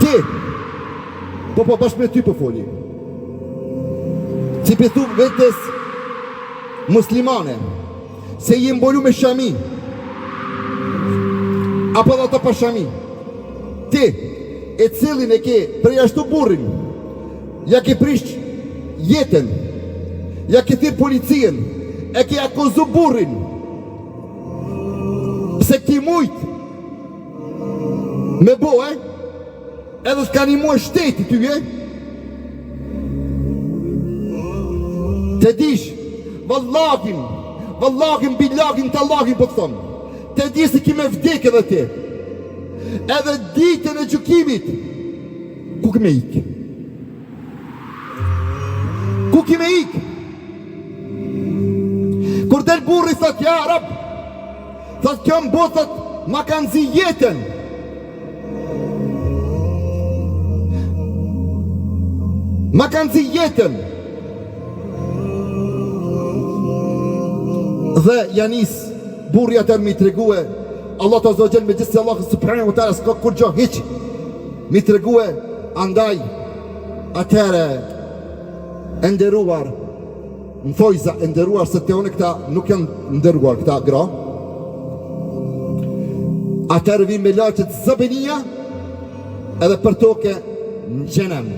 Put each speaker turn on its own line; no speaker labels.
Ti, po bashkë me ty po foli. Ti pëthu vetës muslimane, se je mbolu me shami, apo dhe të pa shami. Ti, e cilin e ke prej ashtu burrin, ja ke prisht jetën, ja ke thirë policien, e ke akuzu burrin, pse këti mujt, me bo, edhe s'ka një muaj shteti ty, Të dish, vallagin, bilagin, tallagin po të thonë. Të di se ki me vdek edhe ti. Edhe ditën e gjukimit, ku kime ik? Ku kime ik? Kur del burri thot, ja rab, thot kjo më botat, ma kanë zi jetën. Ma kanë zi jetën. Dhe janis burri atër mi të regue Allah të zogjel me gjithë se Allah subhanahu wa ta'ala s'ka kur gjo hiq mi të regue andaj atëre enderuar më thojza enderuar se te one këta nuk janë enderuar këta gra atëre vi me laqët zëbënia edhe për toke në gjenem